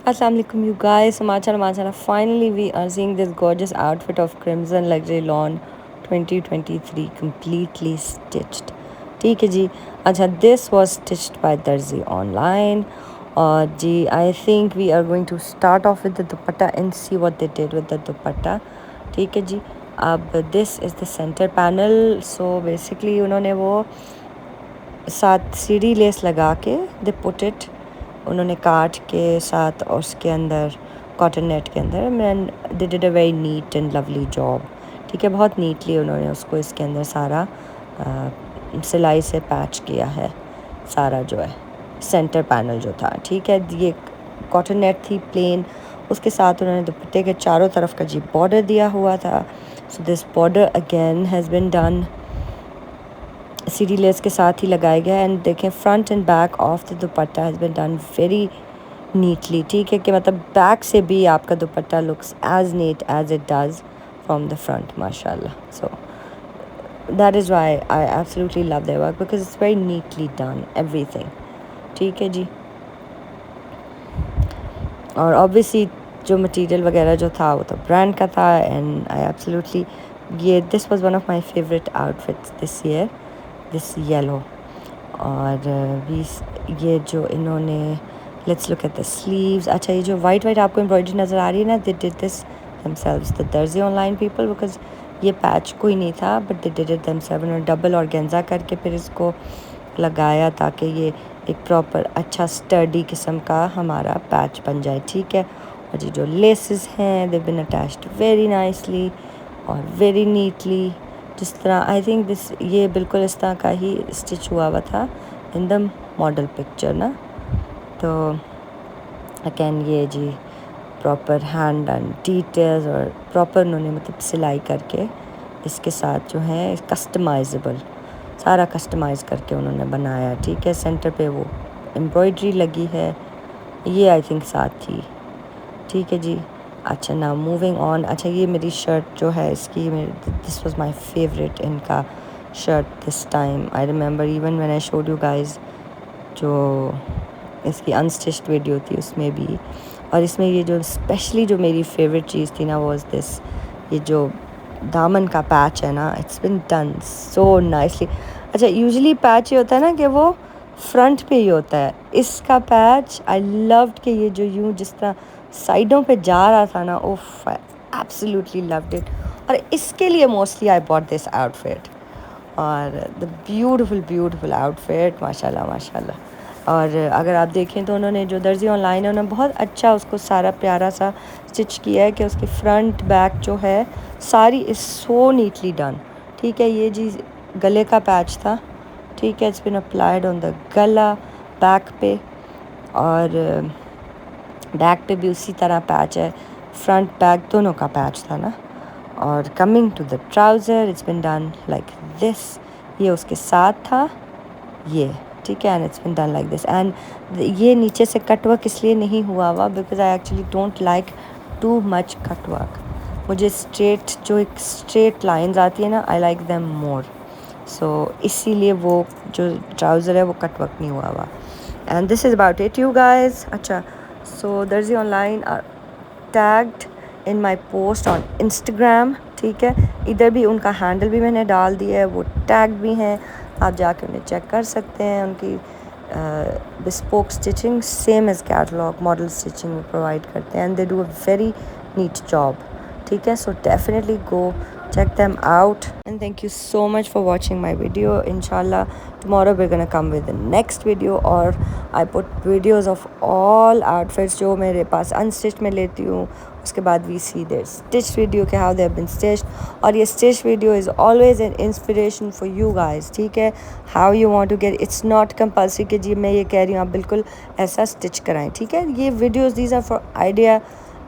Assalamu alaikum you guys. Mashaallah. Finally we are seeing this gorgeous outfit of Crimson Luxury Lawn 2023 completely stitched. ठीक है जी. अच्छा, this was stitched by Darzi online. Ji, I think we are going to start off with the dupatta and see what they did with the dupatta. ठीक है जी. अब this is the center panel. So basically उन्होंने वो 7 सीढ़ी less लगा के they put it, उन्होंने काट के साथ और उसके अंदर कॉटन नेट के अंदर man they did a very neat and lovely job. ठीक है, बहुत नीटली उन्होंने उसको इसके अंदर सारा सिलाई से पैच किया है. सारा जो है सेंटर पैनल जो था, ठीक है, ये कॉटन नेट थी प्लेन, उसके साथ उन्होंने दुपट्टे के चारों तरफ का जी बॉर्डर दिया हुआ था. So this border again has been done सीढ़ी लेस के साथ ही लगाया गया है. एंड देखें front and back of the dupatta has been done very neatly. ठीक है, कि मतलब बैक से भी आपका dupatta looks as neat as it does from the front. माशाल्लाह. So that is why I absolutely love their work because it's very neatly done everything. ठीक है जी. और ऑब्वियसली जो मटेरियल वगैरह जो था वो तो ब्रांड का था. एंड आई एब्सोल्युटली ये this was one of my favourite outfits this year, this yellow. और भी ये जो इन्होंने let's look at the sleeves. अच्छा, ये जो वाइट आपको एम्ब्रॉयडरी नज़र आ रही है ना, they did this themselves, the दर्जी ऑनलाइन पीपल, बिकॉज ये पैच कोई नहीं था but they did it themselves. उन्होंने डबल ऑर्गेन्जा करके फिर इसको लगाया ताकि ये एक प्रॉपर अच्छा स्टडी किस्म का हमारा पैच बन जाए. ठीक है. और ये जो लेसेस हैं दे बिन अटैच्ड वेरी नाइसली और वेरी नीटली, जिस तरह आई थिंक दिस ये बिल्कुल इस तरह का ही स्टिच हुआ था इन द मॉडल पिक्चर ना. तो अगेन ये जी प्रॉपर हैंड एंड डिटेल्स और प्रॉपर उन्होंने मतलब सिलाई करके इसके साथ जो है कस्टमाइजेबल सारा कस्टमाइज़ करके उन्होंने बनाया. ठीक है. सेंटर पे वो एम्ब्रॉयडरी लगी है, ये आई थिंक साथ थी. ठीक है जी. अच्छा, ना मूविंग ऑन. अच्छा, ये मेरी शर्ट जो है इसकी दिस वाज माय फेवरेट इनका shirt this time. I remember even when I showed you guys जो इसकी अनस्टिच्ड वीडियो थी उसमें भी. और इसमें ये जो स्पेशली जो मेरी फेवरेट चीज़ थी ना वाज दिस, ये जो दामन का पैच है ना, it's been done so nicely. अच्छा, यूजुअली पैच ये होता है ना कि वो फ्रंट पे ही होता है. इसका पैच आई लव्ड कि ये जो यूँ जिस तरह साइडों पे जा रहा था ना, ओफ आई एब्सोल्युटली लव्ड इट. और इसके लिए mostly I bought this outfit. और द ब्यूटीफुल आउटफिट, माशाल्लाह माशाल्लाह. और अगर आप देखें तो उन्होंने जो दर्जी ऑनलाइन है उन्होंने बहुत अच्छा उसको सारा प्यारा सा स्टिच किया है कि उसकी फ्रंट बैक जो है सारी इज़ सो नीटली डन. ठीक है. ये जी गले का पैच था. ठीक है. It's been applied on the गला बैक पे, और बैक पे भी उसी तरह पैच है. फ्रंट बैक दोनों का पैच था ना. और coming to the trouser it's been done like this. ये उसके साथ था ये. ठीक है. And it's been done like this. And ये नीचे से कट वर्क इसलिए नहीं हुआ because I actually don't like too much cut work. मुझे स्ट्रेट जो एक स्ट्रेट लाइंस आती है ना, आई लाइक देम मोर. सो इसीलिए वो जो ट्राउज़र है वो कट वर्क नहीं हुआ. And this is about it you guys. अच्छा, so Darzi online are tagged in my post on Instagram. ठीक है. इधर भी उनका हैंडल भी मैंने डाल दिया है, वो टैग भी हैं, आप जाके उन्हें चेक कर सकते हैं. उनकी bespoke stitching same as catalogue model stitching में प्रोवाइड करते हैं. And they do a very neat job. ठीक है. So definitely go check them out, and thank you so much for watching my video. Inshallah tomorrow we're gonna come with the next video, और I put videos of all outfits जो मेरे पास unstitched में लेती हूँ. उसके बाद we see their stitched video के how they have been stitched. और ये stitched video is always an inspiration for you guys. ठीक है. how you want to get, it's not compulsory कि जी मैं ये कह रही हूँ आप बिल्कुल ऐसा stitch कराएं. ठीक है. ये videos these are for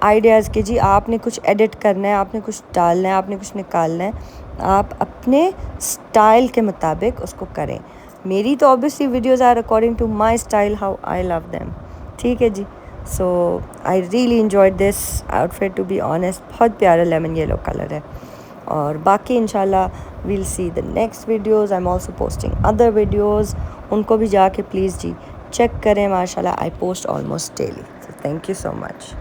ideas कि जी आपने कुछ एडिट करना है, आपने कुछ डालना है, आपने कुछ निकालना है, आप अपने स्टाइल के मुताबिक उसको करें. मेरी तो obviously videos are according to my style how I love them. ठीक है जी. So I really enjoyed this outfit to be honest. बहुत प्यारा लेमन येलो कलर है. और बाकी इंशाल्लाह we'll see the next videos. I am also posting other videos, उनको भी जाके प्लीज़ जी चेक करें. माशाल्लाह I post almost daily. Thank you so much.